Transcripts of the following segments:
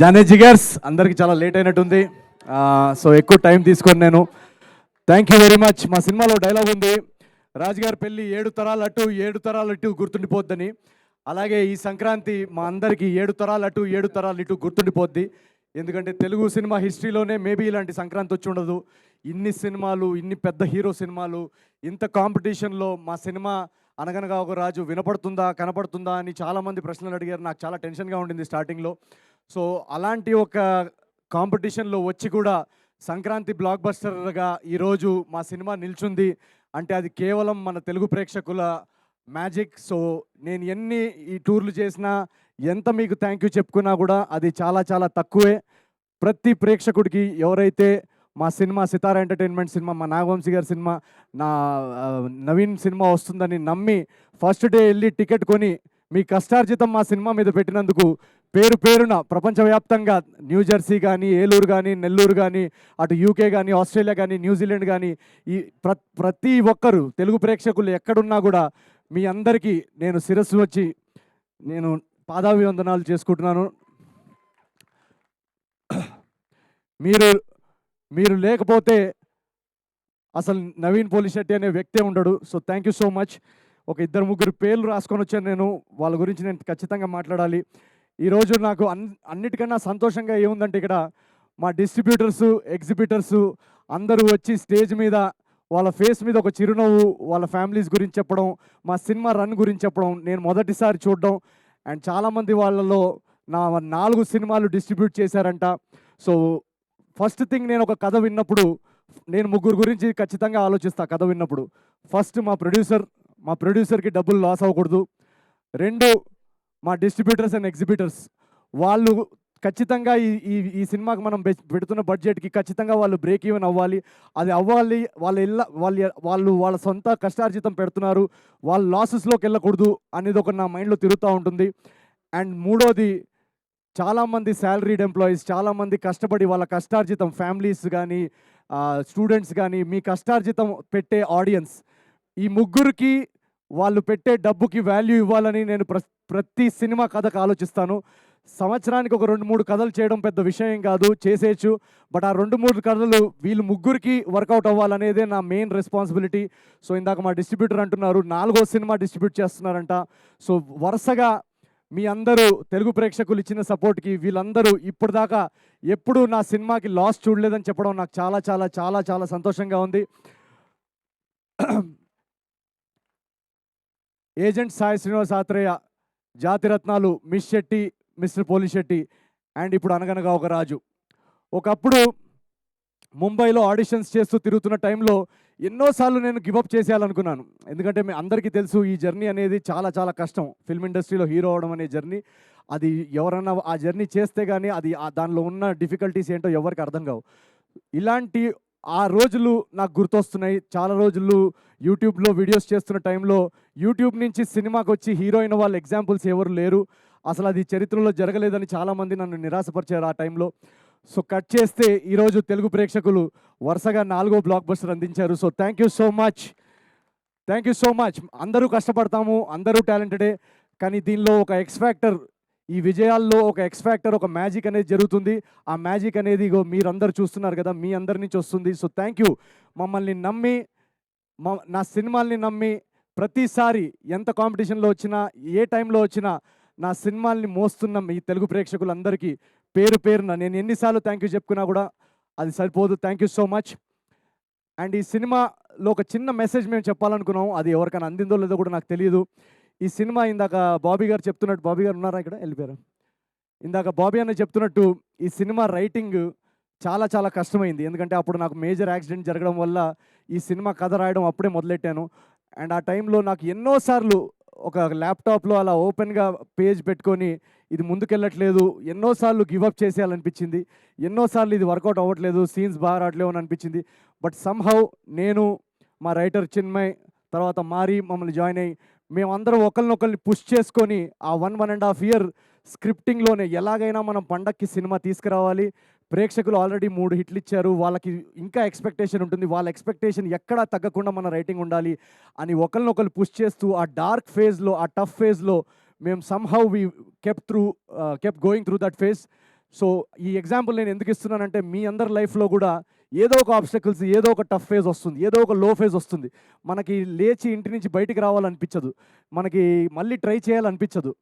జానే జిగర్స్ అందరికి చాలా లేట్ అయినట్టుంది. సో ఎక్కువ టైం తీసుకొని నేను థ్యాంక్ యూ వెరీ మచ్. మా సినిమాలో డైలాగ్ ఉంది, రాజుగారి పెళ్ళి 7 తరాలు అటు 7 తరాలు ఇటు గుర్తుండిపోద్దని. అలాగే ఈ సంక్రాంతి మా అందరికీ 7 తరాలు అటు 7 తరాలు ఇటు గుర్తుండిపోద్ది. ఎందుకంటే తెలుగు సినిమా హిస్టరీలోనే మేబీ ఇలాంటి సంక్రాంతి వచ్చి ఉండదు. ఇన్ని సినిమాలు, ఇన్ని పెద్ద హీరో సినిమాలు, ఇంత కాంపిటీషన్లో మా సినిమా అనగనగా ఒక రాజు వినపడుతుందా కనపడుతుందా అని చాలామంది ప్రశ్నలు అడిగారు. నాకు చాలా టెన్షన్గా ఉండింది స్టార్టింగ్లో. సో అలాంటి ఒక కాంపిటీషన్లో వచ్చి కూడా సంక్రాంతి బ్లాక్ బస్టర్గా ఈరోజు మా సినిమా నిల్చుంది అంటే అది కేవలం మన తెలుగు ప్రేక్షకుల మ్యాజిక్. సో నేను ఎన్ని ఈ టూర్లు చేసినా, ఎంత మీకు థ్యాంక్ యూ చెప్పుకున్నా కూడా అది చాలా చాలా తక్కువే. ప్రతి ప్రేక్షకుడికి ఎవరైతే మా సినిమా సితారా ఎంటర్టైన్మెంట్ సినిమా, మా నాగవంశీ గారి సినిమా, నా నవీన్ సినిమా వస్తుందని నమ్మి ఫస్ట్ డే వెళ్ళి టికెట్ కొని మీ కష్టార్జితం మా సినిమా మీద పెట్టినందుకు పేరు పేరున ప్రపంచవ్యాప్తంగా న్యూజెర్సీ కానీ, ఏలూరు కానీ, నెల్లూరు కానీ, అటు యూకే కానీ, ఆస్ట్రేలియా కానీ, న్యూజిలాండ్ కానీ, ఈ ప్రతి ఒక్కరు తెలుగు ప్రేక్షకులు ఎక్కడున్నా కూడా మీ అందరికీ నేను శిరస్సు వచ్చి నేను పాదాభివందనాలు చేసుకుంటున్నాను. మీరు మీరు లేకపోతే అసలు నవీన్ పోలిశెట్టి అనే వ్యక్తే ఉండడు. So thank you so much. ఒక 2-3 పేర్లు రాసుకొని వచ్చాను నేను, వాళ్ళ గురించి నేను ఖచ్చితంగా మాట్లాడాలి. ఈరోజు నాకు అన్నిటికన్నా సంతోషంగా ఏముందంటే ఇక్కడ మా డిస్ట్రిబ్యూటర్సు, ఎగ్జిబిటర్సు అందరూ వచ్చి స్టేజ్ మీద వాళ్ళ ఫేస్ మీద ఒక చిరునవ్వు, వాళ్ళ ఫ్యామిలీస్ గురించి చెప్పడం, మా సినిమా రన్ గురించి చెప్పడం నేను మొదటిసారి చూడడం. అండ్ చాలామంది వాళ్ళలో నా 4 సినిమాలు డిస్ట్రిబ్యూట్ చేశారంట. సో ఫస్ట్ థింగ్, నేను ఒక కథ విన్నప్పుడు నేను 3 గురించి ఖచ్చితంగా ఆలోచిస్తా. కథ విన్నప్పుడు ఫస్ట్ మా ప్రొడ్యూసర్కి డబ్బులు లాస్ అవ్వకూడదు. 2 మా డిస్ట్రిబ్యూటర్స్ అండ్ ఎగ్జిబిటర్స్, వాళ్ళు ఖచ్చితంగా ఈ సినిమాకి మనం పెడుతున్న బడ్జెట్కి ఖచ్చితంగా వాళ్ళు బ్రేక్ ఈవెన్ అవ్వాలి. అది అవ్వాలి. వాళ్ళ సొంత కష్టార్జితం పెడుతున్నారు, వాళ్ళు లాసెస్లోకి వెళ్ళకూడదు అనేది ఒక నా మైండ్లో తిరుగుతూ ఉంటుంది. అండ్ 3వది, చాలామంది శాలరీడ్ ఎంప్లాయీస్, చాలామంది కష్టపడి వాళ్ళ కష్టార్జితం, ఫ్యామిలీస్ కానీ, స్టూడెంట్స్ కానీ, మీ కష్టార్జితం పెట్టే ఆడియన్స్, ఈ 3కి వాళ్ళు పెట్టే డబ్బుకి వాల్యూ ఇవ్వాలని నేను ప్రతి సినిమా కథకు ఆలోచిస్తాను. సంవత్సరానికి ఒక 2-3 కథలు చేయడం పెద్ద విషయం కాదు, చేసేయచ్చు. బట్ ఆ 2-3 కథలు వీళ్ళు 3కి వర్కౌట్ అవ్వాలనేదే నా మెయిన్ రెస్పాన్సిబిలిటీ. సో ఇందాక మా డిస్ట్రిబ్యూటర్ అంటున్నారు 4వ సినిమా డిస్ట్రిబ్యూట్ చేస్తున్నారంట. సో వరుసగా మీ అందరూ తెలుగు ప్రేక్షకులు ఇచ్చిన సపోర్ట్కి వీళ్ళందరూ ఇప్పటిదాకా ఎప్పుడు నా సినిమాకి లాస్ చూడలేదని చెప్పడం నాకు చాలా చాలా చాలా చాలా సంతోషంగా ఉంది. Agent Sai Srinivas Athreya, Jathiratnalu, Miss Shetty, Mister Polishetty, and ఇప్పుడు అనగనగా ఒక రాజు. ఒకప్పుడు ముంబైలో ఆడిషన్స్ చేస్తూ తిరుగుతున్న టైంలో ఎన్నోసార్లు నేను గివప్ చేసేయాలనుకున్నాను. ఎందుకంటే మీ అందరికీ తెలుసు ఈ జర్నీ అనేది చాలా చాలా కష్టం. ఫిల్మ్ ఇండస్ట్రీలో హీరో అవడం అనే జర్నీ, అది ఎవరన్నా ఆ జర్నీ చేస్తే కానీ అది దానిలో ఉన్న డిఫికల్టీస్ ఏంటో ఎవరికి అర్థం కావు. ఇలాంటి ఆ రోజులు నాకు గుర్తొస్తున్నాయి. చాలా రోజులు యూట్యూబ్లో వీడియోస్ చేస్తున్న టైంలో యూట్యూబ్ నుంచి సినిమాకి వచ్చి హీరో అయిన వాళ్ళ ఎగ్జాంపుల్స్ ఎవరు లేరు. అసలు అది చరిత్రలో జరగలేదని చాలామంది నన్ను నిరాశపరిచారు ఆ టైంలో. సో కట్ చేస్తే ఈరోజు తెలుగు ప్రేక్షకులు వరుసగా 4వ బ్లాక్ బస్టర్ అందించారు. So thank you so much, thank you so much. అందరూ కష్టపడతాము, అందరూ టాలెంటెడే, కానీ దీనిలో ఒక ఎక్స్ ఫ్యాక్టర్, ఈ విజయాల్లో ఒక ఎక్స్ ఫ్యాక్టర్, ఒక మ్యాజిక్ అనేది జరుగుతుంది. ఆ మ్యాజిక్ అనేది ఇగో మీరందరూ చూస్తున్నారు కదా, మీ అందరి నుంచి వస్తుంది. So thank you. మమ్మల్ని నమ్మి, నా సినిమాల్ని నమ్మి ప్రతిసారి ఎంత కాంపిటీషన్లో వచ్చినా, ఏ టైంలో వచ్చినా నా సినిమాల్ని మోస్తున్న మీ తెలుగు ప్రేక్షకులందరికీ పేరు పేరున నేను ఎన్నిసార్లు థ్యాంక్ యూ చెప్పుకున్నా కూడా అది సరిపోదు. Thank you so much. And ఈ సినిమాలో ఒక చిన్న మెసేజ్ మేము చెప్పాలనుకున్నాం, అది ఎవరికైనా అందిందో లేదో కూడా నాకు తెలియదు. ఈ సినిమా ఇందాక బాబీ గారు చెప్తున్నట్టు, బాబీ గారు ఉన్నారా ఇక్కడ, వెళ్ళిపోయారు. ఇందాక బాబీ అన్న చెప్తున్నట్టు ఈ సినిమా రైటింగ్ చాలా చాలా కష్టమైంది. ఎందుకంటే అప్పుడు నాకు మేజర్ యాక్సిడెంట్ జరగడం వల్ల ఈ సినిమా కథ రాయడం అప్పుడే మొదలెట్టాను. అండ్ ఆ టైంలో నాకు ఎన్నోసార్లు ఒక ల్యాప్టాప్లో అలా ఓపెన్గా పేజ్ పెట్టుకొని ఇది ముందుకెళ్ళట్లేదు, ఎన్నోసార్లు గివప్ చేసేయాలనిపించింది, ఎన్నోసార్లు ఇది వర్కౌట్ అవ్వట్లేదు, సీన్స్ బాగా రావట్లేవు అని అనిపించింది. బట్ సమ్హౌ నేను, మా రైటర్ చిన్మయ్, తర్వాత మారి మమ్మల్ని జాయిన్ అయ్యి మేమందరం ఒకరినొకరిని పుష్ చేసుకొని ఆ 1.5 ఇయర్ స్క్రిప్టింగ్లోనే ఎలాగైనా మనం పండక్కి సినిమా తీసుకురావాలి. ప్రేక్షకులు ఆల్రెడీ 3 హిట్లు ఇచ్చారు, వాళ్ళకి ఇంకా ఎక్స్పెక్టేషన్ ఉంటుంది, వాళ్ళ ఎక్స్పెక్టేషన్ ఎక్కడా తగ్గకుండా మన రైటింగ్ ఉండాలి అని ఒకరినొకరు పుష్ చేస్తూ ఆ డార్క్ ఫేజ్లో, ఆ టఫ్ ఫేజ్లో మేము somehow we kept going through that phase. So ఈ ఎగ్జాంపుల్ నేను ఎందుకు ఇస్తున్నానంటే మీ అందరి లైఫ్లో కూడా ఏదో ఒక ఆబ్స్టకల్స్, ఏదో ఒక టఫ్ ఫేజ్ వస్తుంది, ఏదో ఒక లో ఫేజ్ వస్తుంది. మనకి లేచి ఇంటి నుంచి బయటికి రావాలనిపించదు, మనకి మళ్ళీ ట్రై చేయాలనిపించదు.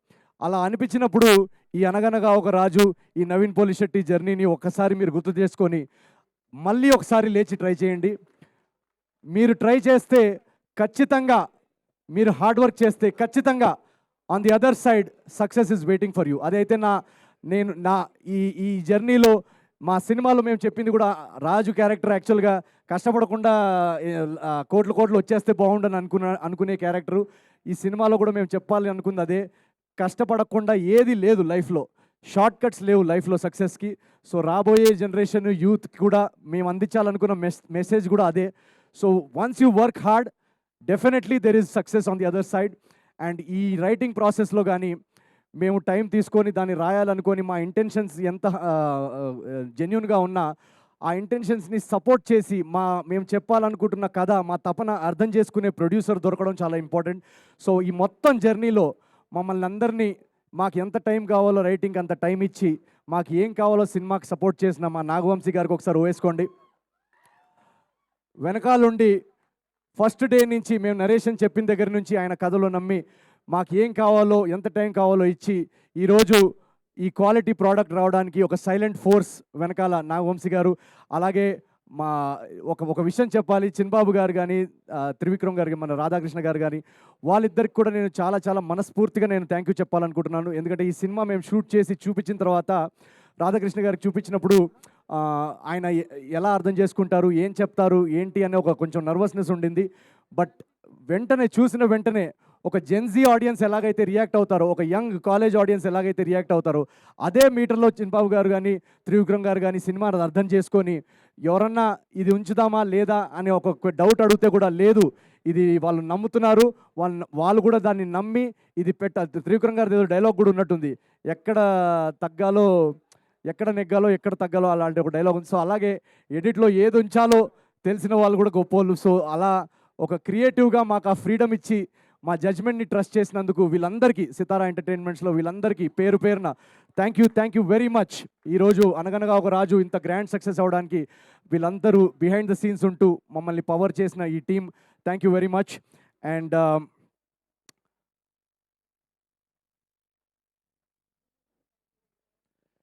అలా అనిపించినప్పుడు ఈ అనగనగా ఒక రాజు, ఈ నవీన్ పోలిశెట్టి జర్నీని ఒక్కసారి మీరు గుర్తు చేసుకొని మళ్ళీ ఒకసారి లేచి ట్రై చేయండి. మీరు ట్రై చేస్తే ఖచ్చితంగా, మీరు హార్డ్ వర్క్ చేస్తే ఖచ్చితంగా on the other side success is waiting for you. అదైతే నా ఈ జర్నీలో మా సినిమాలో మేము చెప్పింది కూడా, రాజు క్యారెక్టర్ యాక్చువల్గా కష్టపడకుండా కోట్లు కోట్లు వచ్చేస్తే బాగుండని అనుకునే క్యారెక్టరు. ఈ సినిమాలో కూడా మేము చెప్పాలి అనుకుంది అదే. కష్టపడకుండా ఏది లేదు లైఫ్లో, షార్ట్ కట్స్ లేవు లైఫ్లో సక్సెస్కి. సో రాబోయే జనరేషన్ యూత్కి కూడా మేము అందించాలనుకున్న మెసేజ్ కూడా అదే. So once you work hard, definitely there is success on the other side. And ఈ రైటింగ్ ప్రాసెస్లో కానీ మేము టైం తీసుకొని దాన్ని రాయాలనుకొని మా ఇంటెన్షన్స్ ఎంత జెన్యున్గా ఉన్నా, ఆ ఇంటెన్షన్స్ని సపోర్ట్ చేసి మేము చెప్పాలనుకుంటున్న కథ, మా తపన అర్థం చేసుకునే ప్రొడ్యూసర్ దొరకడం చాలా ఇంపార్టెంట్. సో ఈ మొత్తం జర్నీలో మమ్మల్ని అందరినీ, మాకు ఎంత టైం కావాలో రైటింగ్ అంత టైం ఇచ్చి, మాకు ఏం కావాలో సినిమాకి సపోర్ట్ చేసిన మా నాగవంశీ గారికి ఒకసారి వేసుకోండి. వెనకాలండి ఫస్ట్ డే నుంచి మేము నరేషన్ చెప్పిన దగ్గర నుంచి ఆయన కథలో నమ్మి మాకు ఏం కావాలో, ఎంత టైం కావాలో ఇచ్చి, ఈరోజు ఈ క్వాలిటీ ప్రోడక్ట్ రావడానికి ఒక సైలెంట్ ఫోర్స్ వెనకాల నాగవంశీ గారు. అలాగే మా ఒక విషయం చెప్పాలి, చిన్బాబు గారు కానీ, త్రివిక్రమ్ గారు, మన రాధాకృష్ణ గారు కానీ, వాళ్ళిద్దరికి కూడా నేను చాలా చాలా మనస్ఫూర్తిగా నేను థ్యాంక్ యూ చెప్పాలనుకుంటున్నాను. ఎందుకంటే ఈ సినిమా మేము షూట్ చేసి చూపించిన తర్వాత రాధాకృష్ణ గారికి చూపించినప్పుడు ఆయన ఎలా అర్థం చేసుకుంటారు, ఏం చెప్తారు, ఏంటి అనే కొంచెం నర్వస్నెస్ ఉండింది. బట్ చూసిన వెంటనే ఒక జెన్జీ ఆడియన్స్ ఎలాగైతే రియాక్ట్ అవుతారో, ఒక యంగ్ కాలేజ్ ఆడియన్స్ ఎలాగైతే రియాక్ట్ అవుతారో, అదే మీటర్లో చిన్బాబు గారు కానీ, త్రివిక్రమ్ గారు కానీ సినిమాని అర్థం చేసుకొని, ఎవరన్నా ఇది ఉంచుదామా లేదా అని ఒక డౌట్ అడిగితే కూడా లేదు, ఇది వాళ్ళు నమ్ముతున్నారు, వాళ్ళు కూడా దాన్ని నమ్మి ఇది త్రివిక్రమ్ గారి ఏదో డైలాగ్ కూడా ఉన్నట్టుంది, ఎక్కడ తగ్గాలో, ఎక్కడ నెగ్గాలో, ఎక్కడ తగ్గాలో, అలాంటి ఒక డైలాగ్ ఉంది. సో అలాగే ఎడిట్లో ఏది ఉంచాలో తెలిసిన వాళ్ళు కూడా గొప్పోళ్ళు. సో అలా ఒక క్రియేటివ్గా మాకు ఆ ఫ్రీడమ్ ఇచ్చి మా జడ్జ్మెంట్ని ట్రస్ట్ చేసినందుకు వీళ్ళందరికీ, సితారా ఎంటర్టైన్మెంట్స్లో వీళ్ళందరికీ పేరు పేరున థ్యాంక్ యూ వెరీ మచ్. ఈరోజు అనగనగా ఒక రాజు ఇంత గ్రాండ్ సక్సెస్ అవ్వడానికి వీళ్ళందరూ బిహైండ్ ద సీన్స్ ఉంటూ మమ్మల్ని పవర్ చేసిన ఈ team, thank you very much. And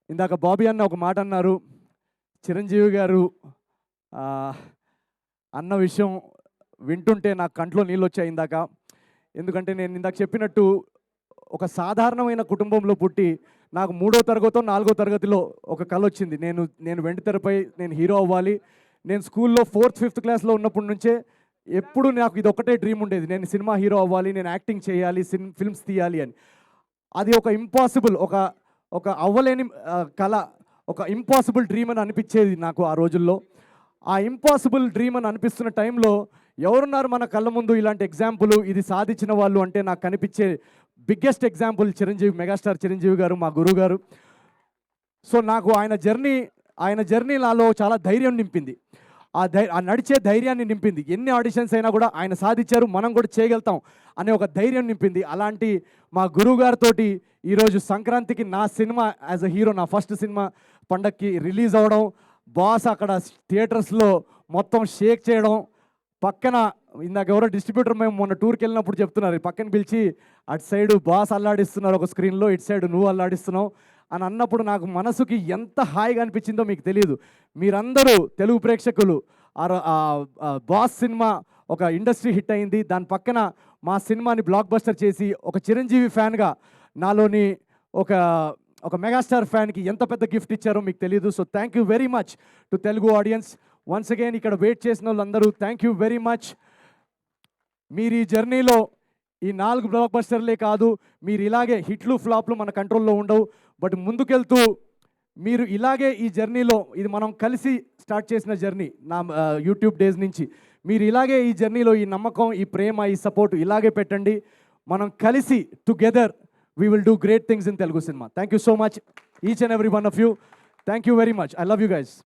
ఇందాక బాబీ అన్న ఒక మాట అన్నారు, చిరంజీవి గారు అన్న విషయం వింటుంటే నాకు కంట్లో నీళ్ళు వచ్చాయి ఇందాక. ఎందుకంటే నేను ఇందాక చెప్పినట్టు ఒక సాధారణమైన కుటుంబంలో పుట్టి నాకు 3వ తరగతో 4వ తరగతిలో ఒక కళ వచ్చింది, నేను వెండితెరపై నేను హీరో అవ్వాలి. నేను స్కూల్లో 4th 5th క్లాస్లో ఉన్నప్పటి నుంచే ఎప్పుడు నాకు ఇది ఒకటే డ్రీమ్ ఉండేది, నేను సినిమా హీరో అవ్వాలి, నేను యాక్టింగ్ చేయాలి, ఫిల్మ్స్ తీయాలి అని. అది ఒక ఇంపాసిబుల్, ఒక అవ్వలేని కళ, ఒక ఇంపాసిబుల్ డ్రీమ్ అని అనిపించేది నాకు ఆ రోజుల్లో. ఆ ఇంపాసిబుల్ డ్రీమ్ అని అనిపిస్తున్న టైంలో ఎవరున్నారు మన కళ్ళ ముందు ఇలాంటి ఎగ్జాంపుల్, ఇది సాధించిన వాళ్ళు అంటే నాకు కనిపించే biggest example Chiranjeevi, megastar Chiranjeevi గారు, మా గురువు గారు. సో నాకు ఆయన జర్నీ నాలో చాలా ధైర్యం నింపింది, ఆ నడిచే ధైర్యాన్ని నింపింది. ఎన్ని ఆడిషన్స్ అయినా కూడా ఆయన సాధించారు, మనం కూడా చేయగలుగుతాం అనే ఒక ధైర్యం నింపింది. అలాంటి మా గురువు గారితో ఈరోజు సంక్రాంతికి నా సినిమా యాజ్ అ హీరో, నా ఫస్ట్ సినిమా పండక్కి రిలీజ్ అవ్వడం, బాస్ అక్కడ థియేటర్స్లో మొత్తం షేక్ చేయడం, పక్కన ఇందాక ఎవరో డిస్ట్రిబ్యూటర్ మేము మొన్న టూర్కి వెళ్ళినప్పుడు చెప్తున్నారు, పక్కన పిలిచి అటు సైడు బాస్ అల్లాడిస్తున్నారు ఒక స్క్రీన్లో, ఇటు సైడ్ నువ్వు అల్లాడిస్తున్నావు అని అన్నప్పుడు నాకు మనసుకి ఎంత హాయిగా అనిపించిందో మీకు తెలియదు. మీరందరూ తెలుగు ప్రేక్షకులు, బాస్ సినిమా ఒక ఇండస్ట్రీ హిట్ అయింది, దాని పక్కన మా సినిమాని బ్లాక్ బస్టర్ చేసి ఒక చిరంజీవి ఫ్యాన్గా నాలోని ఒక మెగాస్టార్ ఫ్యాన్కి ఎంత పెద్ద గిఫ్ట్ ఇచ్చారో మీకు తెలియదు. So thank you very much to Telugu audience. Once again ఇక్కడ వెయిట్ చేసిన వాళ్ళందరూ థ్యాంక్ యూ వెరీ మచ్. మీరు ఈ జర్నీలో ఈ 4 బ్లాక్ బస్టర్లే కాదు, మీరు ఇలాగే హిట్లు ఫ్లాప్లు మన కంట్రోల్లో ఉండవు, బట్ ముందుకెళ్తూ మీరు ఇలాగే ఈ జర్నీలో, ఇది మనం కలిసి స్టార్ట్ చేసిన జర్నీ నా యూట్యూబ్ డేస్ నుంచి, మీరు ఇలాగే ఈ జర్నీలో ఈ నమ్మకం, ఈ ప్రేమ, ఈ సపోర్ట్ ఇలాగే పెట్టండి. మనం కలిసి together we will do great things in Telugu cinema. Thank you so much, each and every one of you. Thank you very much. I love you guys.